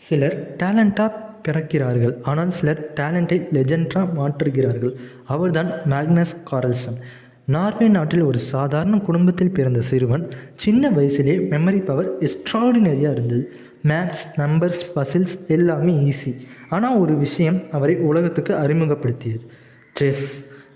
சிலர் டேலண்டாக பிறக்கிறார்கள், ஆனால் சிலர் டேலண்ட்டை லெஜெண்டாக மாற்றுகிறார்கள். அவர்தான் மேக்னஸ் கார்ல்சன். நார்வே நாட்டில் ஒரு சாதாரண குடும்பத்தில் பிறந்த சிறுவன். சின்ன வயசிலே மெமரி பவர் எக்ஸ்ட்ராடினரியாக இருந்தது. மேத்ஸ், நம்பர்ஸ், பசில்ஸ் எல்லாமே ஈஸி. ஆனால் ஒரு விஷயம் அவரை உலகத்துக்கு அறிமுகப்படுத்தியது: செஸ்.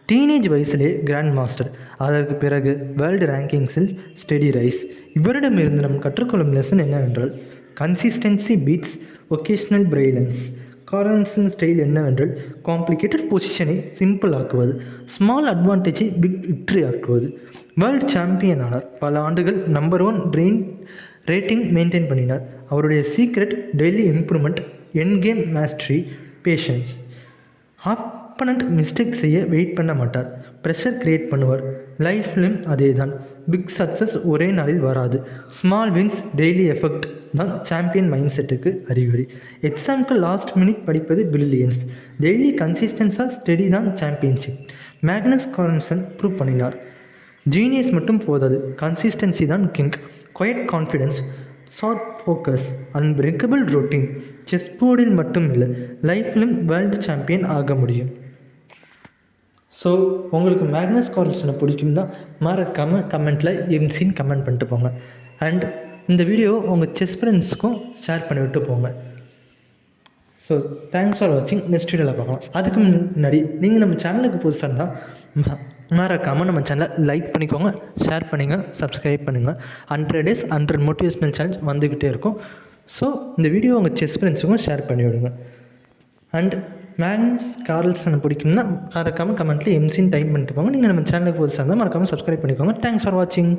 டீனேஜ் வயசிலே கிராண்ட் மாஸ்டர், அதற்கு பிறகு வேர்ல்டு ரேங்கிங்ஸில் ஸ்டெடி ரைஸ். இவரிடமிருந்து நாம் கற்றுக்கொள்ளும் லெசன் என்னவென்றால், consistency beats occasional brilliance. Carlsen style என்னவென்றால், காம்ப்ளிகேட்டட் பொசிஷனை சிம்பிள் ஆக்குவது, ஸ்மால் அட்வான்டேஜை பிக் விக்ட்ரி ஆக்குவது. வேர்ல்டு சாம்பியன் ஆனார். பல ஆண்டுகள் நம்பர் 1 பிரெயின் ரேட்டிங் மெயின்டைன் பண்ணினார். அவருடைய secret: daily improvement, end game mastery, patience. Opponent mistake செய்ய வெயிட் பண்ண மாட்டார், ப்ரெஷர் கிரியேட் பண்ணுவார். லைஃப்லையும் அதே தான். பிக் சக்ஸஸ் ஒரே நாளில் வராது. ஸ்மால் வின்ஸ், டெய்லி எஃபெக்ட் தான் சாம்பியன் மைண்ட் செட்டுக்கு அறிகுறி. எக்ஸாமுக்கு லாஸ்ட் மினிட் படிப்பது பிரில்லியன்ஸ். டெய்லி கன்சிஸ்டன்ஸாக ஸ்டெடி தான் சாம்பியன்ஷிப். மேக்னஸ் கார்ல்சன் ப்ரூவ் பண்ணினார். ஜீனியஸ் மட்டும் போதாது, கன்சிஸ்டன்சி தான் king. Quiet confidence, sharp focus, unbreakable routine. Chess போர்டில் மட்டும் இல்லை, லைஃப்லையும் வேர்ல்டு சாம்பியன் ஆக முடியும். ஸோ உங்களுக்கு மேக்னஸ் கார்ல்சனை பிடிக்கும் தான் மறக்காமல் கமெண்ட்டில் எம்சின்னு கமெண்ட் பண்ணிட்டு போங்க. அண்ட் இந்த வீடியோ உங்கள் செஸ் ஃப்ரெண்ட்ஸுக்கும் ஷேர் பண்ணிவிட்டு போங்க. ஸோ தேங்க்ஸ் ஃபார் வாட்சிங். நெக்ஸ்ட் வீடியோவில் பார்க்கலாம். அதுக்கு முன்னாடி நீங்கள் நம்ம சேனலுக்கு புதுசாக இருந்தால் மறக்காமல் நம்ம சேனலை லைக் பண்ணிக்கோங்க, ஷேர் பண்ணுங்கள், சப்ஸ்கிரைப் பண்ணுங்கள். 100 days 100 மோட்டிவேஷ்னல் சேலஞ்ச் வந்துக்கிட்டே இருக்கும். ஸோ இந்த வீடியோ உங்கள் செஸ் ஃப்ரெண்ட்ஸுக்கும் ஷேர் பண்ணிவிடுங்க. அண்ட் மேக்னஸ் கார்ல்சனை பிடிக்கும்னா மறக்காமல் கமெண்ட்டில் எம்சின்னு டைப் பண்ணிட்டு போங்க. நீங்கள் நம்ம சேனலுக்கு புதுசாக இருந்தால் மறக்காமல் சப்ஸ்கிரைப் பண்ணிக்கோங்க. தேங்க்ஸ் ஃபார் வாட்சிங்.